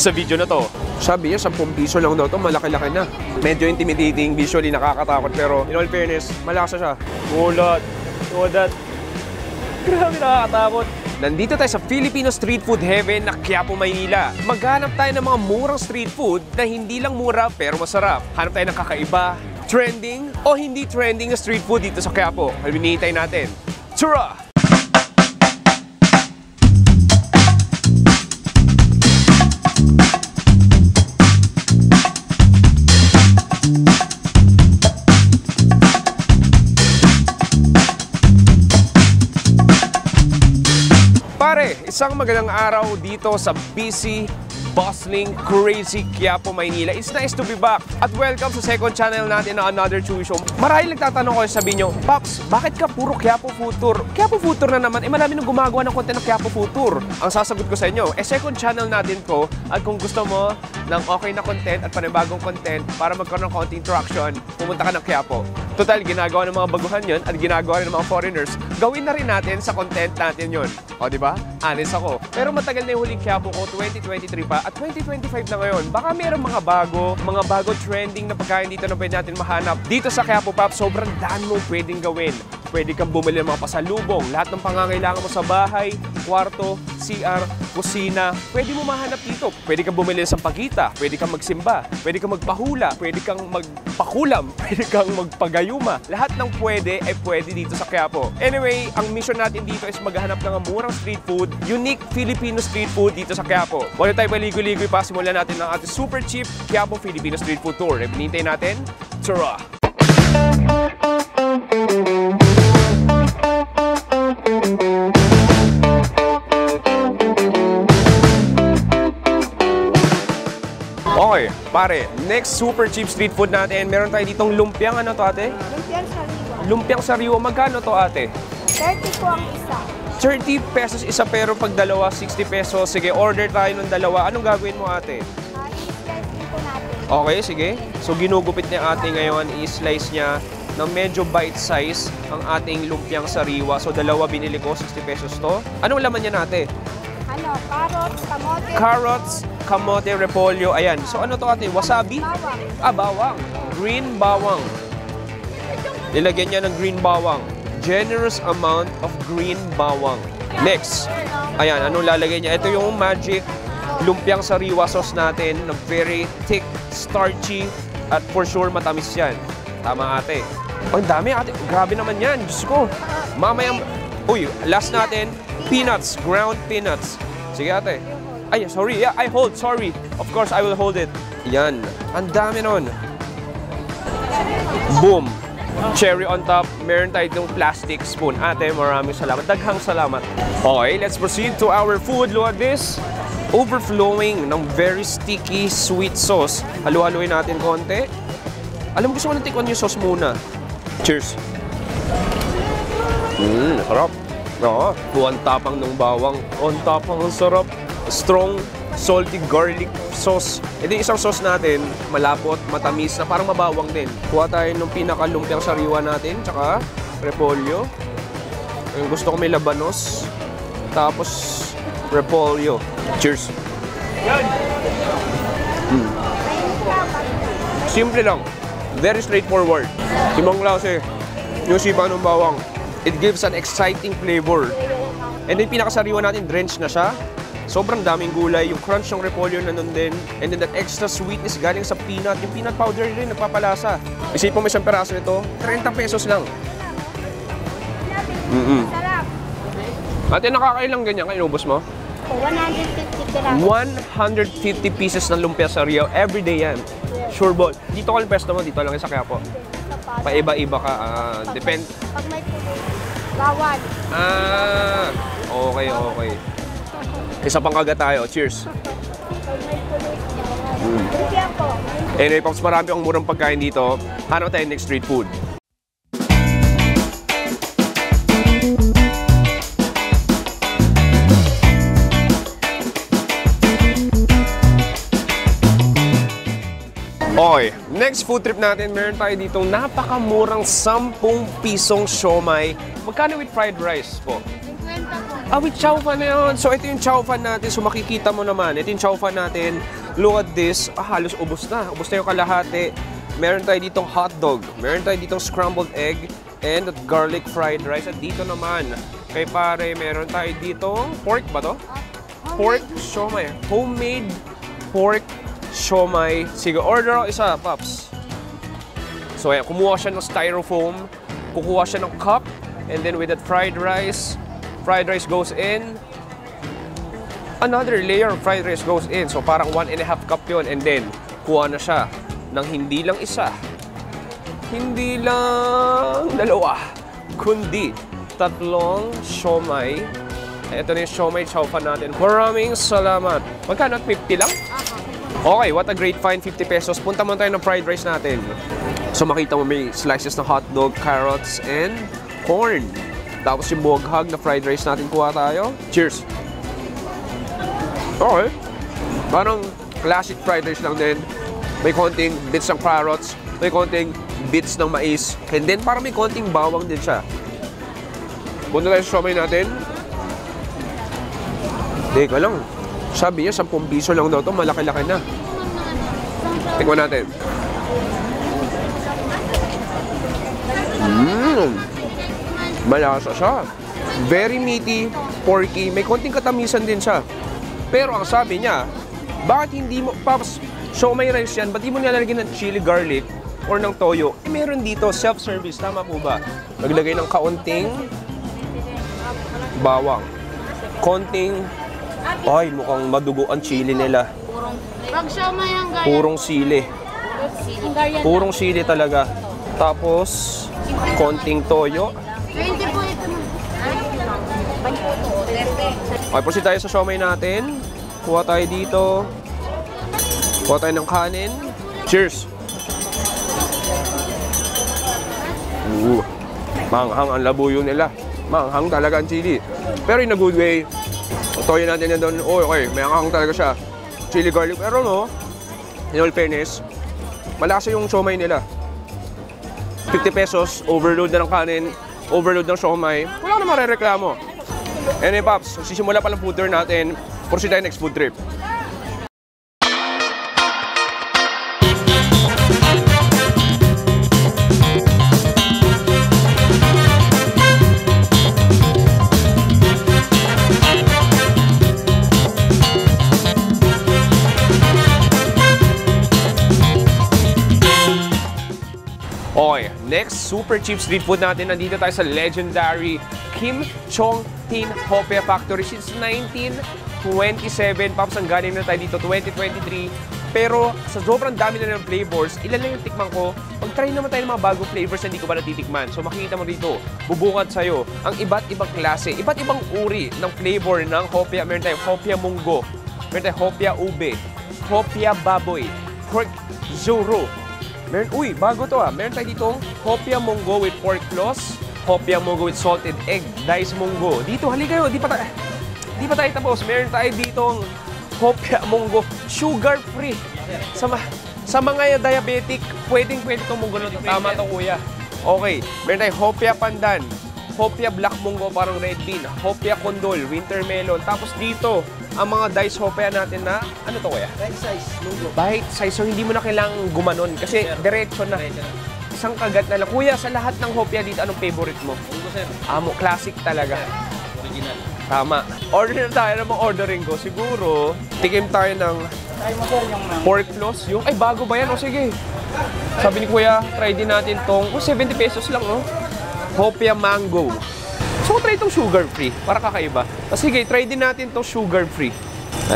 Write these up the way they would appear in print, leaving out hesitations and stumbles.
sa video na to. Sabi niya, 10 piso lang daw to, malaki-laki na. Medyo intimidating, visually nakakatakot, pero in all fairness, malakas siya. Gulat. So that, grabe nakakatakot. Nandito tayo sa Filipino street food heaven na Quiapo, Maynila. Maghanap tayo ng mga murang street food na hindi lang mura pero masarap. Hanap tayo ng kakaiba, trending o hindi trending na street food dito sa Quiapo. Hinihintay natin. Tara! Pare, isang magandang araw dito sa busy, bustling, crazy Quiapo, Maynila. It's nice to be back at welcome sa second channel natin na Another Chewy Show. Marahil nagtatanong ko, sabihin nyo, Pops, bakit ka puro Quiapo Food Tour? Quiapo Food Tour na naman, marami nang gumagawa ng content ng Quiapo Food Tour. Ang sasagot ko sa inyo, second channel natin to at kung gusto mo ng okay na content at panibagong content para magkaroon ng konting traction, pumunta ka ng Quiapo. Total, ginagawa ng mga baguhan yun at ginagawa rin ng mga foreigners. Gawin na rin natin sa content natin yun. O, di ba? Honest ako. Pero matagal na yung huling Quiapo ko, 2023 pa at 2025 na ngayon. Baka mayroong mga bago trending na pagkain dito na pwede natin mahanap. Dito sa Quiapo, Pop, sobrang dami mo pwedeng gawin. Pwede kang bumili ng mga pasalubong, lahat ng pangangailangan mo sa bahay, kwarto, CR, kusina, pwede mo mahanap dito. Pwede kang bumili ng sampagita, pwede kang magsimba, pwede kang magpahula, pwede kang magpakulam, pwede kang magpagayuma. Lahat ng pwede ay pwede dito sa Quiapo. Anyway, ang mission natin dito is maghanap ng murang street food, unique Filipino street food dito sa Quiapo. Wala tayo paligoy-ligoy pa, simulan natin ng ating super cheap Quiapo Filipino Street Food Tour. Hinihintay natin, tara! Okay, pare, next super cheap street food natin. Meron tayo ditong lumpiang, ano to ate? Lumpiang sariwa. Lumpiang sariwa, magkano to ate? 30 po ang isa. 30 pesos isa pero pag dalawa, 60 pesos. Sige, order tayo ng dalawa. Anong gagawin mo ate? I-slice din po natin. Okay, sige. So ginugupit niya ate ngayon, i-slice niya ng medyo bite size ang ating lumpiang sariwa. So dalawa binili ko, 60 pesos to. Anong laman niya ate? Ano, carrots, kamote. Carrots, kamote, repolyo. Ayan. So ano to ate? Wasabi? Bawang. Ah, bawang. Green bawang. Nilagyan niya ng green bawang. Generous amount of green bawang. Next. Ayan, anong lalagay niya? Ito yung magic lumpiang sariwa sauce natin na very thick, starchy, at for sure matamis yan. Tama ate. Ang dami ate. Grabe naman yan. Diyos ko. Mamaya. Uy, last natin, peanuts, ground peanuts. Sige ate. Ay, sorry. Yeah, I hold. Sorry. Of course, I will hold it. Yan. Ang dami nun. Boom. Cherry on top. Meron tayo itong plastic spoon. Ate, maraming salamat. Daghang salamat. Okay, let's proceed to our food. Look at this. Overflowing ng very sticky sweet sauce. Halu-haluin natin konti. Alam mo, gusto ko natikman yung sauce muna. Cheers. Sarap. Oo, ang tapang ng bawang. Ang tapang, ang sarap. Strong, salty garlic sauce. Ito yung isang sauce natin, malapot, matamis, na parang mabawang din. Kuha tayo ng pinaka-lumpiang sariwa natin, tsaka repolyo. Yung gusto ko may labanos. Tapos, repolyo. Cheers. Simple lang. Very straightforward. Simang klase. Yung sipa ng bawang. It gives an exciting flavor. And then pinakasariwa natin, drenched na siya. Sobrang daming gulay. Yung crunch ng repolyo na nun din. And then that extra sweetness galing sa peanut. Yung peanut powder rin, nagpapalasa. Isipin mo isang peraso nito, 30 pesos lang. Sarap. Ate, nakakailang ganyan ka, inubos mo? 150 grams. 150 pieces ng lumpia sariwa. Everyday yan. Sure ball. Dito ka yung pesto mo, dito lang sa Quiapo. Paiba-iba ka. Depend. Pag may pulis, bawal. Okay, okay. Isa pang kagat tayo. Cheers. Pag may pulis, bawal. Lumpiang po. Anyway, Pops, marami akong murang pagkain dito. Hanap tayo next street food. Okay, next food trip natin, meron tayo ditong napakamurang 10 pisong siomai. Magkano with fried rice po? 50 po. With chow fan na yun. So, ito yung chow fan natin. So, makikita mo naman. Ito yung chow fan natin. Look at this. Halos ubos na. Ubos na yung kalahati. Meron tayo ditong hotdog. Meron tayo ditong scrambled egg. And garlic fried rice. At dito naman, kay pare, meron tayo ditong pork ba to? Pork siomai. Homemade pork siomai. Sige, order ako isa, Pops. So, ayan, kumuha siya ng styrofoam. Kukuha siya ng cup. And then with that fried rice goes in. Another layer of fried rice goes in. So parang 1.5 cup yun. And then, kuha na siya ng hindi lang isa. Hindi lang dalawa. Kundi tatlong siomai. Ito na yung siomai chow fan natin. Maraming salamat. Magkano? 50 lang? Okay, what a great find. 50 pesos. Punta mo tayo ng fried rice natin. So makita mo may slices ng hotdog, carrots, and corn. Tapos yung buwaghag na fried rice natin kuha tayo. Cheers! Okay. Parang classic fried rice lang din. May konting bits ng carrots, may konting bits ng mais, and then parang may konting bawang din siya. Punta tayo sa siomai natin. Teka lang. Sabi niya, 10 piso lang daw ito. Malaki-laki na. Tingnan natin. Malasa siya. Very meaty, porky. May konting katamisan din siya. Pero ang sabi niya, bakit hindi mo, Pops, siomai rice yan, ba't di mo nilalagyan ng chili garlic or ng toyo? Meron dito, self-service. Tama po ba? Naglagay ng kaunting bawang. Konting, ay, mukhang madugo ang chili nila. Pag siomai ang gaya. Purong sili. Purong sili talaga. Tapos, konting toyo. 20 po ito na. Okay, proceed tayo sa siomai natin. Kuha tayo dito. Kuha tayo ng kanin. Cheers! Manghang ang labuyo nila. Manghang talaga ang chili. Pero in a good way. Toyo natin yan doon. Oh, okay, may anghang talaga siya. Chili garlic. Pero no, in all fairness, malasa yung siomai nila. 50 pesos, overload na ng kanin, overload ng siomai. Wala na marereklamo. Anyway, Pops, sisimula pa lang food tour natin. Proceed tayo next food trip. Okay, next super cheap street food natin. Nandito tayo sa legendary Kim Chong Tin Hopia Factory since 1927. Pops, ang galing na tayo dito, 2023. Pero sa sobrang dami na ng flavors, ilan lang yung tikman ko. Mag-try naman tayo ng mga bagong flavors na hindi ko pa natitikman. So makikita mo dito, bubungad sa'yo ang iba't ibang klase, iba't ibang uri ng flavor ng hopia. Meron tayong hopia munggo, meron tayong hopia ube, hopia baboy, pork zuro. Meron, bago to Meron tayo ditong hopia munggo with pork floss, hopia munggo with salted egg, diced munggo. Dito, halika kayo, di pa tayo tapos. Meron tayo ditong hopia munggo, sugar-free. Sa mga diabetic, pwede itong munggo na ito. Tama to, kuya. Okay, meron tayong hopia pandan, hopia black munggo, parang red bean, hopia kondol, winter melon. Tapos dito, ang mga diced hopia natin na, ano to kuya? Bite size, munggo. Bite size, so hindi mo na kailangang gumanon kasi diretso na. Isang kagat na lang. Kuya, sa lahat ng hopia dito, anong favorite mo? Munggo, sir. Amo, classic talaga. Original. Tama. Order na tayo ng mga ordering ko. Siguro, tikim tayo ng Try mo, sir, yung pork floss. Yung, ay, bago ba yan? O sige. Sabi ni kuya, try din natin tong, 70 pesos lang, no? Hopia mango. So, try itong sugar-free para kakaiba. Sige, try din natin itong sugar-free.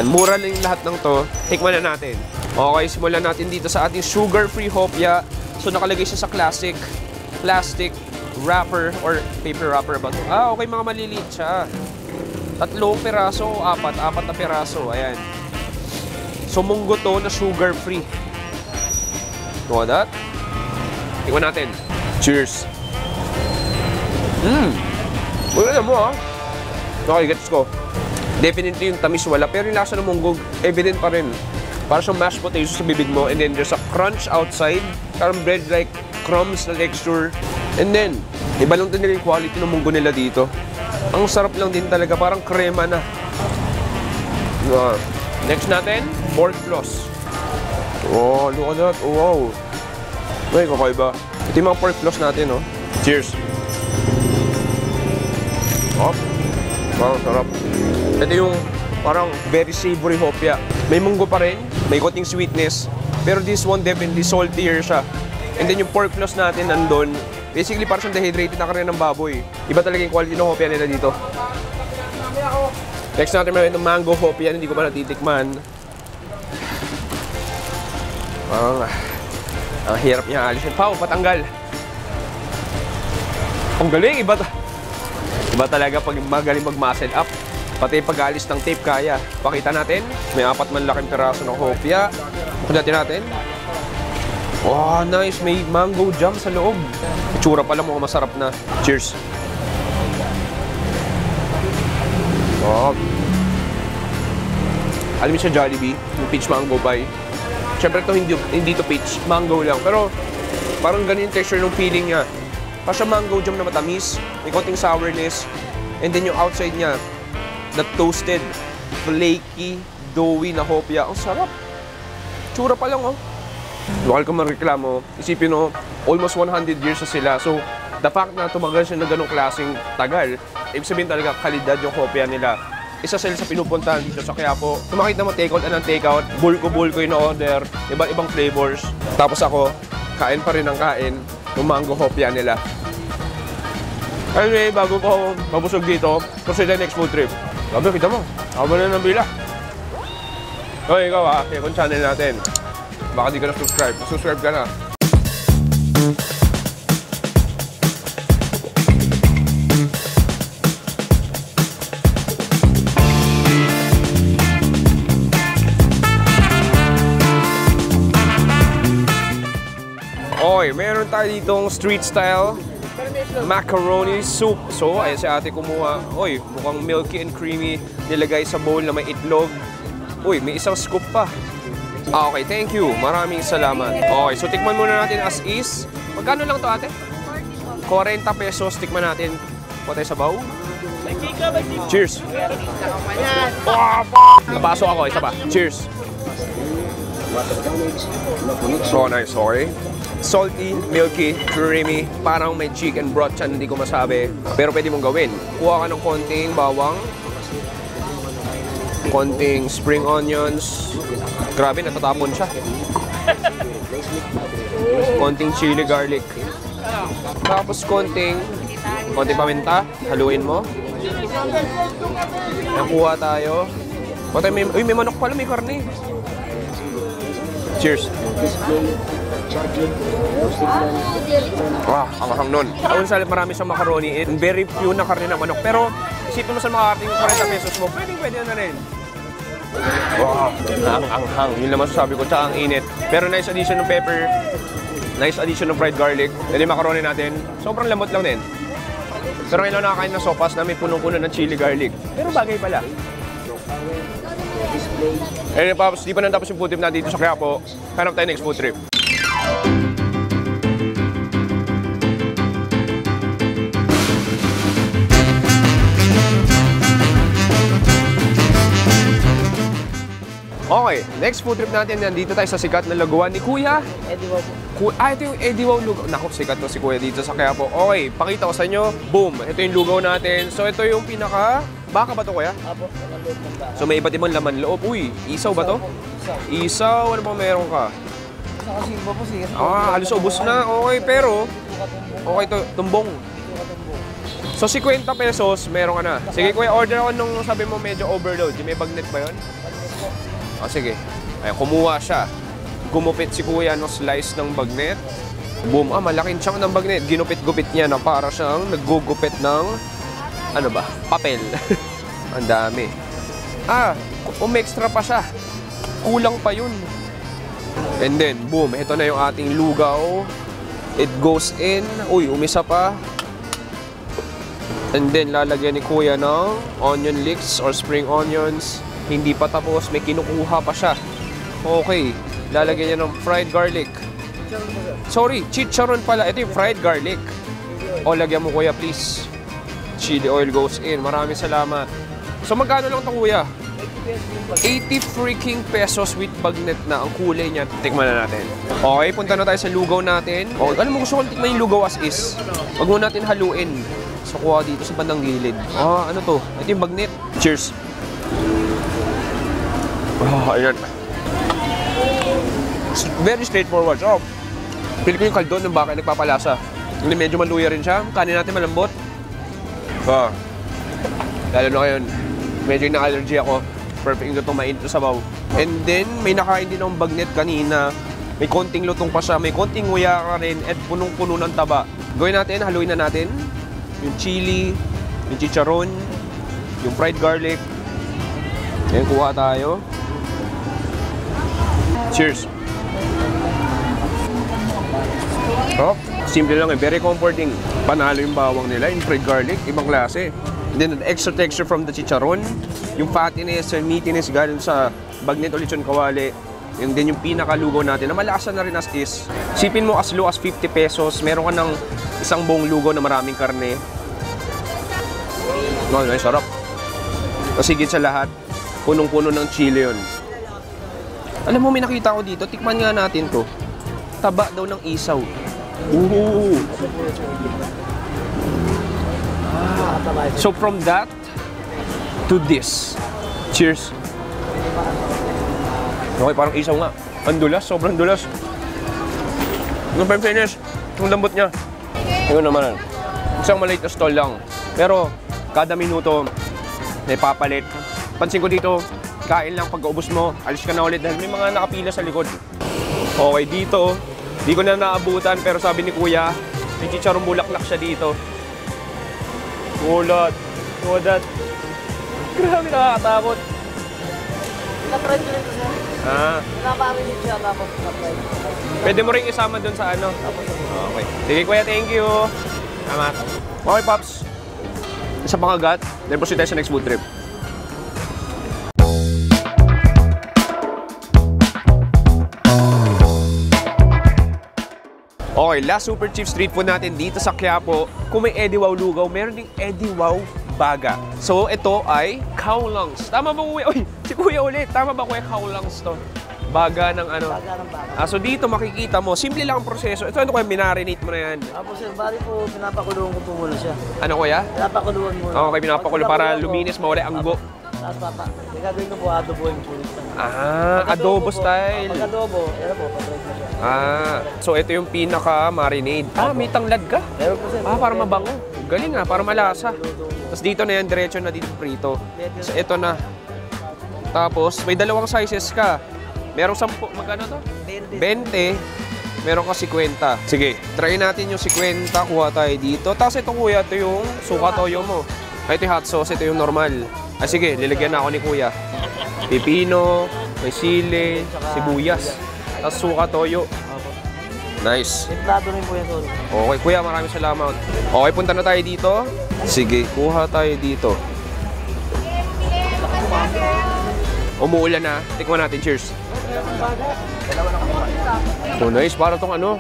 Mura lang yung lahat ng to. Tikman na natin. Okay, simulan natin dito sa ating sugar-free hopia. So, nakalagay siya sa plastic wrapper or paper wrapper ba ito? Okay, mga maliliit siya. 3 piraso, 4 na piraso. Ayan. So, munggo to na sugar-free. Know that? Tikman natin. Cheers! Wala mo Okay, gets ko. Definitely yung tamis wala, pero yung lasa ng munggo, evident pa rin. Para siyang mashed potatoes sa bibig mo, and then there's a crunch outside, parang bread-like crumbs na texture. And then, iba lang din nila yung quality ng munggo nila dito. Ang sarap lang din talaga, parang krema na. Next natin, pork floss. Oh, look at that. Oh, wow. Ay, kakaiba. Ito yung mga pork floss natin, oh. Cheers. Oh, parang sarap. Ito yung parang very savory hopya. May munggo pa rin, may konting sweetness. Pero this one definitely saltier siya. And then yung pork floss natin nandun. Basically, parang siyang dehydrated na karne ng baboy. Iba talaga yung quality ng hopya nila dito. Next natin meron itong mango hopya. Hindi ko pa natitikman. Ang hirap niya alisin. Pao, patanggal. Ang galing, iba talaga pag magaling mag-muscle up. Pati pag-alis ng tape kaya. Pakita natin, may 4 man laking piraso ng hopya. Kunatin natin. Wow, nice. May mango jam sa loob. Itsura pa lang mukhang masarap na. Cheers. Wow. Alam mo siya Jollibee, yung peach mango pie. Siyempre ito hindi to peach, mango lang. Pero parang ganun yung texture ng feeling niya. Parang siya mango jam na matamis, may konting sourness. And then yung outside niya, that toasted, flaky, doughy na hopya. Ang sarap. Tsura pa lang, oh. Lokal ka mareklamo, isipin mo, almost 100 years na sila. So, the fact na tumagal siya na ganong klaseng tagal, ibig sabihin talaga kalidad yung hopya nila. Isa sila sa pinupuntahan dito sa Quiapo. Kung makita mo take-out and take-out, bulko-bulko yung order, iba't ibang flavors. Tapos ako, kain pa rin ang kain ng mango hopya nila. Anyway, bago ko mabusog dito, proceed ang next food trip. Sabi, kita mo, ako na ng bila. Hoy, ikaw ha, kaya kung channel natin. Baka di ka na-subscribe. Subscribe ka na. Okay, meron tayo ditong street style macaroni soup. So, ayan si ate kumuha. Oy, mukhang milky and creamy. Nilagay sa bowl na may itlog. Uy, may isang scoop pa. Okay, thank you. Maraming salamat. Okay, so tikman muna natin as is. Magkano lang to ate? 40 pesos. Tikman natin. Patay sa baw. Cheers. Napasok ako. Isa pa. Cheers. So nice, okay. Salty, milky, creamy. Parang may chicken broth siya, hindi ko masabi. Pero pwede mong gawin. Kuha ka ng konting bawang. Konting spring onions. Grabe, natatapon siya. Konting chili garlic. Tapos konting paminta. Haluin mo. Nakuha tayo. Uy, may manok pala, may karne. Cheers. Ang hang nun. Unsa marami siyang macaroni. Very few na karne ng manok. Pero isipin mo sa mga ating 40 pesos mo, pwede na rin. Wow, ang yun naman sasabi ko, tsaka ang init. Pero nice addition ng pepper, nice addition ng fried garlic. Then yung macaroni natin, sobrang lamot lang din. Pero ngayon nakakain ng sopas na may punong-puno ng chili garlic. Pero bagay pala. Anyway, Pops, di pa natapos yung food trip natin dito sa Quiapo. Hanap tayo next food trip. Okay, next food trip natin, nandito tayo sa sikat na laguan ni Kuya. Eddie Wow. Ito yung Eddie Wow lugaw. Naku, sikat to si Kuya dito sa Quiapo. Okay, pakita ko sa inyo. Boom, ito yung lugaw natin. So ito yung pinaka... Baka ba to, Kuya? Apo, naloob ng baka. So may iba't ibang laman loob. Uy, isaw ba to? Isaw, ano bang meron ka? Isa kasi iba po siya. Halos ubos na. Okay, pero... Okay to, tumbong. So 50 pesos, meron ka na. Sige Kuya, order ako nung sabi mo medyo overload. May bagnet ba yun? Sige. Ay, kumuha siya. Gumupit si Kuya ng slice ng bagnet. Boom. Malaking chunk ng bagnet. Ginupit-gupit niya na para siyang naggugupit ng ano ba? Papel. Ang dami. Extra pa siya. Kulang pa yun. And then, boom. Ito na yung ating lugaw. It goes in. Uy, umisa pa. And then, lalagyan ni Kuya ng onion leeks or spring onions. Hindi pa tapos, may kinukuha pa siya. Okay, lalagyan niya ng fried garlic. Sorry, chicharon pala. Ito yung fried garlic. O, lagyan mo Kuya, please. Chili oil goes in. Maraming salamat. So magkano lang ito kuya? 80 freaking pesos with bagnet na. Ang kulay niya. Tikman na natin. Okay, punta na tayo sa lugaw natin. Okay, alam mo gusto kong tikman yung lugaw as is. Wag mo natin haluin. So kuha dito sa bandang gilid. Ano to? Ito yung bagnet. Cheers. Ayan. Very straightforward. So, pili ko yung kaldo ng baka nagpapalasa. Hindi medyo maluya rin siya. Kanin natin malambot. Lalo na ngayon, medyo na-allergy ako. Perfect yung itong mainit sa sabaw. And then, may nakain din akong bagnet kanina. May konting lutong pa siya, may konting nguya ka rin, at punong-puno ng taba. Gawin natin, haluin na natin. Yung chili, yung chicharon, yung fried garlic. Ayan, kuha tayo. Cheers! Oh, simple lang eh, very comforting. Panalo yung bawang nila, yung fried garlic, ibang klase. And then, the extra texture from the chicharon, yung fattiness and meatiness galing sa bagnet o lechon kawali. And then yung pinakalugaw natin na malasa na rin as is. Sipin mo as low as 50 pesos, meron ka ng isang buong lugaw na maraming karne. Ay, sarap. Kasi higit sa lahat, punong-puno ng chili yun. Alam mo, may nakita ko dito, tikman nga natin to. Taba daw ng isaw. Ooh. So from that to this. Cheers. Okay, parang isaw nga. Ang dulas, sobrang dulas. Yung finish, yung lambot niya. Ayun naman. Isang maliit na stall lang. Pero kada minuto, may papalit. Pansin ko dito, kain lang pagkaubos mo, alis ka na ulit dahil may mga nakapila sa likod. Okay, dito, di ko na naabutan pero sabi ni Kuya, may chicharong bulaklak siya dito. Ulat. Ulat. Grabe, nakakatakot. Na-fried ko rin ito, sir. Napaparinig siya, tapos na-fried. Pwede mo rin isama dun sa ano? Okay. Sige Kuya, thank you. Tama. Okay, Pops. Isa pang agat, then proceed tayo sa next food trip. Okay, last super cheap street food natin dito sa Quiapo. Kung may Eddie Wow lugaw, meron ding Eddie Wow baga. So, ito ay Kowlongs. Tama ba, Kuya? Uy, si Kuya ulit. Tama ba, Kuya? Kowlongs to. Baga ng ano? Baga ng baga. So, dito makikita mo, simple lang ang proseso. Ito, ano Kuya, minarinate mo na yan? Apo, sir, bali po, pinapakulungan ko po muna siya. Ano, Kuya? Pinapakuluan muna. Okay, pinapakulo para luminis, mawala ang go. Tapos, gagawin ko po, adoboin po. Adobo style. Pag adobo, yan po, pag-break na siya. So ito yung pinaka-marinade. May tanglad ka? Meron po, sir. Para mabango. Galing para malasa. Tapos dito na yan, diretso na dito prito. So ito na. Tapos may dalawang sizes ka. Merong 10, magkano to? 20. Meron ka 50. Sige, try natin yung 50. Kuha tayo dito. Tapos ito Kuya, ito yung suka toyo mo. Ito yung hot sauce, ito yung normal. Sige, lilagyan na ako ni Kuya. Pipino, may sili, sibuyas, tapos suka toyo. Nice. Templado rin po yan, sorry. Okay, Kuya, maraming salamat. Okay, punta na tayo dito. Sige, kuha tayo dito. Umuulan na. Tikman natin. Cheers. Oh, nice. Para tong ano,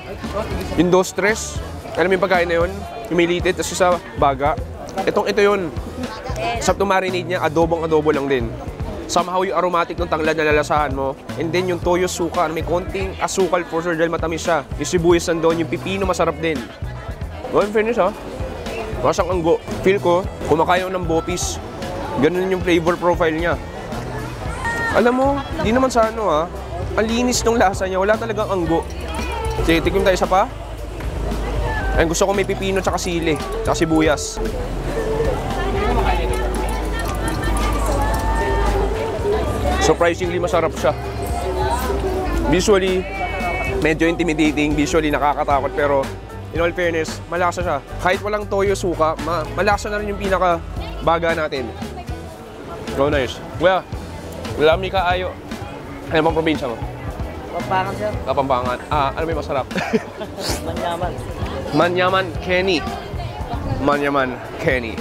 yung dos stress. Alam mo yung pagkain na yun? Yung may litid, tapos sa baga. Ito yun. Sa itong marinade niya, adobong-adobo lang din. Somehow yung aromatic ng tanglad na lalasahan mo. And then yung toyo suka, may konting asukal for sure dahil matamis siya. Yung sibuyas nandun, yung pipino masarap din. Well, in fairness ha. Masang anggo. Feel ko, kumakain ng bopis. Ganun yung flavor profile niya. Alam mo, di naman sa ano ha. Ang linis ng lasa niya, wala talagang anggo. Sige, tikim tayo isa pa. Ayun, gusto ko may pipino tsaka sili, tsaka sibuyas. Surprisingly masarap siya. Visually, medyo intimidating. Visually, nakakatakot. Pero, in all fairness, malasa siya. Kahit walang toyo suka, malasa na rin yung pinaka-baga natin. Oh, nice. Well, lami ka ayo. Ano bang probinsya mo? Pampangan, sir. Kapampangan. Ano may masarap? Manyaman. Manyaman Kenny. Manyaman Kenny.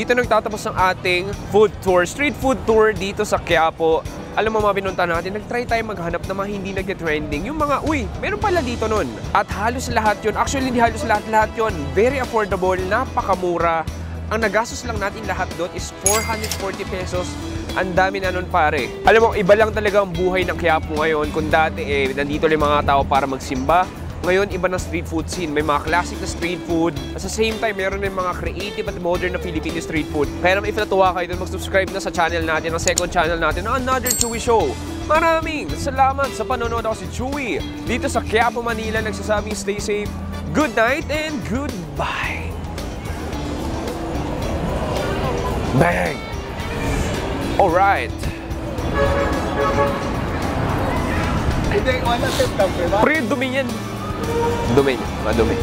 dito nagtatapos ang ating food tour, street food tour dito sa Quiapo. Alam mo mga pinunta natin, nag-try tayo maghanap ng mga hindi nag-trending. Yung mga, uy, meron pala dito nun. At halos lahat yun, actually hindi halos lahat yun, very affordable, napakamura. Ang nagastos lang natin lahat doon is 440 pesos. Ang dami na nun pare. Alam mo, iba lang talaga ang buhay ng Quiapo ngayon. Kung dati nandito lang mga tao para magsimba. Ngayon, iba na street food scene. May mga classic na street food. At sa same time, meron din mga creative at modern na Filipino street food. Kaya naman if natuwa kayo doon, mag-subscribe na sa channel natin, ang second channel natin, Another Chewy Show. Maraming salamat sa panonood. Ako si Chewy. Dito sa Quiapo, Manila, nagsasabing stay safe, good night, and goodbye. Bang! Alright. Hindi, wala tip lang, diba? Pre, dumi yan. Dumi. Madumi.